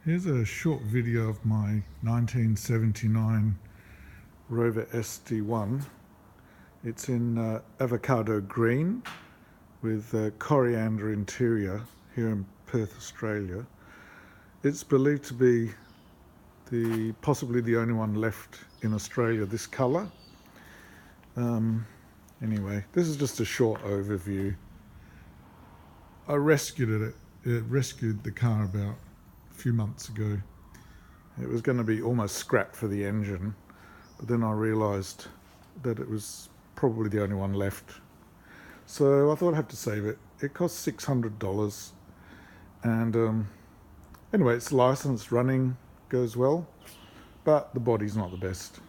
Here's a short video of my 1979 Rover SD1. It's in Avocado Green with coriander interior here in Perth, Australia. It's believed to be possibly the only one left in Australia this colour. Anyway, this is just a short overview. I rescued the car about a few months ago. It was going to be almost scrapped for the engine, but then I realised that it was probably the only one left. So I thought I'd have to save it. It cost $600, and anyway, it's licensed, running, goes well, but the body's not the best.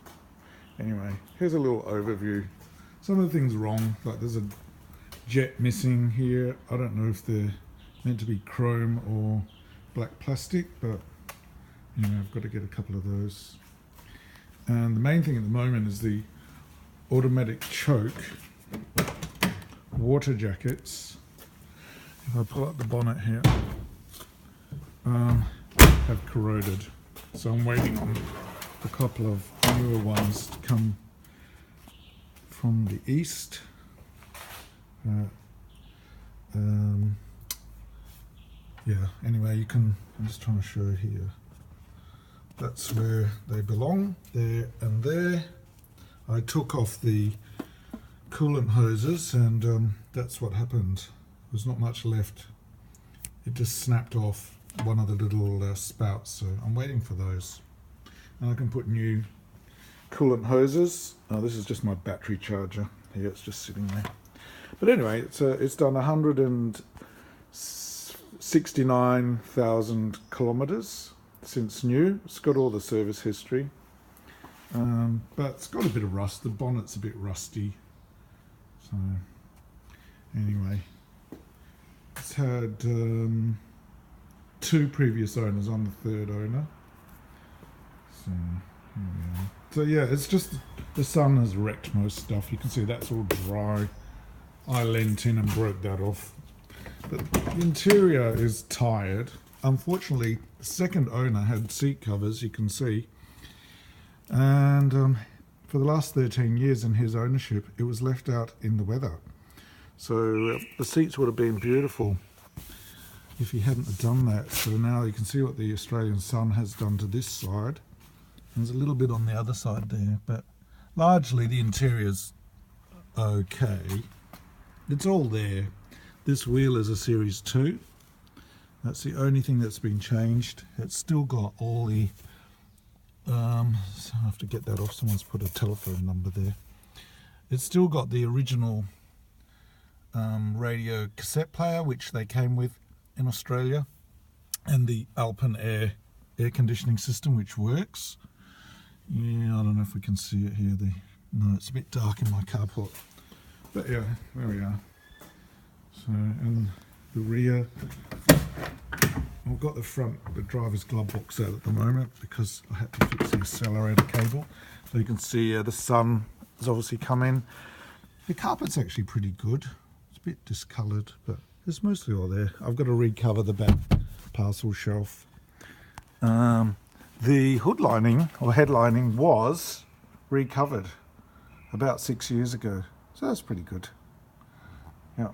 Anyway, here's a little overview. Some of the things wrong, like there's a jet missing here. I don't know if they're meant to be chrome or black plastic, but you know, I've got to get a couple of those. And the main thing at the moment is the automatic choke water jackets. If I pull up the bonnet here, have corroded. So I'm waiting on a couple of newer ones to come from the east. Yeah, anyway, I'm just trying to show here. That's where they belong, there and there. I took off the coolant hoses, and that's what happened. There's not much left. It just snapped off one of the little spouts, so I'm waiting for those. And I can put new coolant hoses. This is just my battery charger. Here, it's just sitting there. But anyway, it's done 169,000 kilometres since new. It's got all the service history, but it's got a bit of rust. The bonnet's a bit rusty. So anyway, it's had 2 previous owners. I'm the 3rd owner. So here we are. So yeah, it's just the sun has wrecked most stuff. You can see that's all dry. I leant in and broke that off. But the interior is tired. Unfortunately, the 2nd owner had seat covers, you can see. And for the last 13 years in his ownership, it was left out in the weather. So the seats would have been beautiful if he hadn't have done that. So now you can see what the Australian sun has done to this side. There's a little bit on the other side there, but largely the interior's okay. It's all there. This wheel is a Series 2. That's the only thing that's been changed. It's still got all the... so I have to get that off. Someone's put a telephone number there. It's still got the original radio cassette player, which they came with in Australia, and the Alpen air conditioning system, which works. Yeah, I don't know if we can see it here. No, it's a bit dark in my carport. But yeah, there we are. So, and the rear, I've got the driver's glove box out at the moment because I had to fix the accelerator cable. So you can see the sun has obviously come in. The carpet's actually pretty good. It's a bit discoloured, but it's mostly all there. I've got to recover the back parcel shelf. The hood lining or head lining was recovered about 6 years ago. So that's pretty good. Yeah.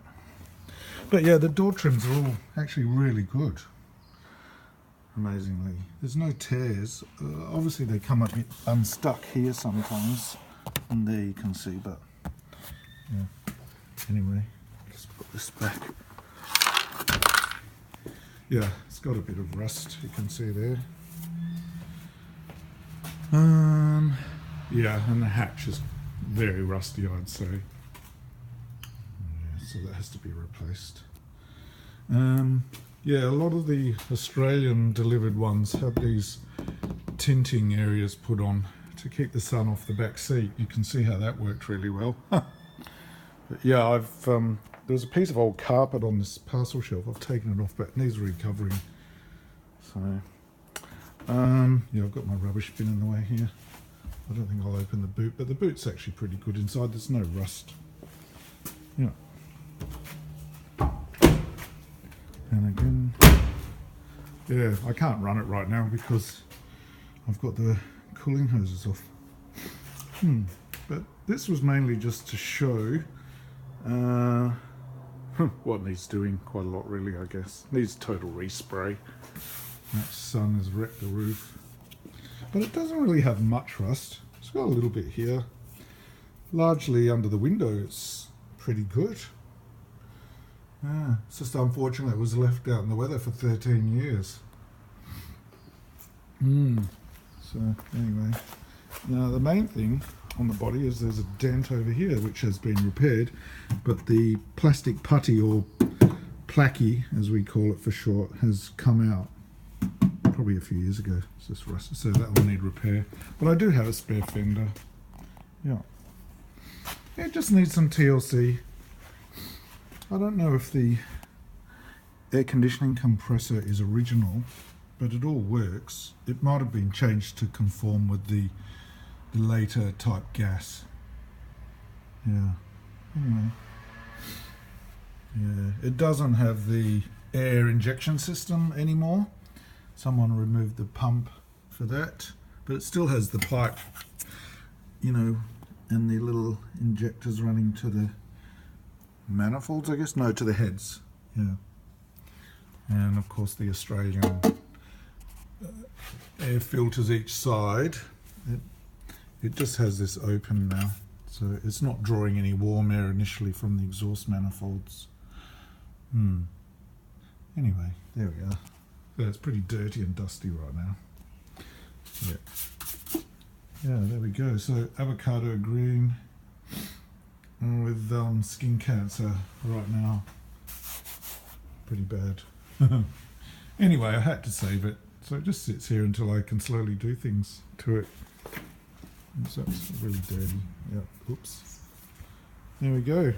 But yeah, the door trims are all actually really good. Amazingly. There's no tears. Obviously they come a bit unstuck here sometimes. And there you can see, but yeah. Anyway, let's put this back. Yeah, it's got a bit of rust, you can see there. Yeah, and the hatch is very rusty, I'd say. Yeah, so that has to be replaced. Yeah, a lot of the Australian delivered ones have these tinting areas put on to keep the sun off the back seat. You can see how that worked really well. But yeah, there's a piece of old carpet on this parcel shelf. I've taken it off, but it needs recovering. So, yeah, I've got my rubbish bin in the way here. I don't think I'll open the boot, but the boot's actually pretty good inside. There's no rust. Yeah. And again, Yeah, I can't run it right now because I've got the cooling hoses off. But this was mainly just to show what needs doing quite a lot, really, I guess. Needs total respray. That sun has wrecked the roof. But it doesn't really have much rust. It's got a little bit here. Largely under the window, it's pretty good. It's just unfortunate it was left out in the weather for 13 years. So anyway, now the main thing on the body is there's a dent over here which has been repaired, but the plastic putty, or placky as we call it for short, has come out probably a few years ago. It's just rusted, so that will need repair. But I do have a spare fender. Yeah, it just needs some TLC. I don't know if the air conditioning compressor is original, but it all works. It might have been changed to conform with the later type gas. Yeah. Anyway. Yeah, it doesn't have the air injection system anymore. Someone removed the pump for that, but it still has the pipe, you know, and the little injectors running to the manifolds, I guess? No, to the heads. Yeah. And of course the Australian air filters each side. It just has this open now, so it's not drawing any warm air initially from the exhaust manifolds. Anyway, there we are. So it's pretty dirty and dusty right now. Yeah, there we go. So Avocado Green with skin cancer right now. Pretty bad. Anyway, I had to save it, so it just sits here until I can slowly do things to it. So it's really dirty. Yeah, oops. There we go.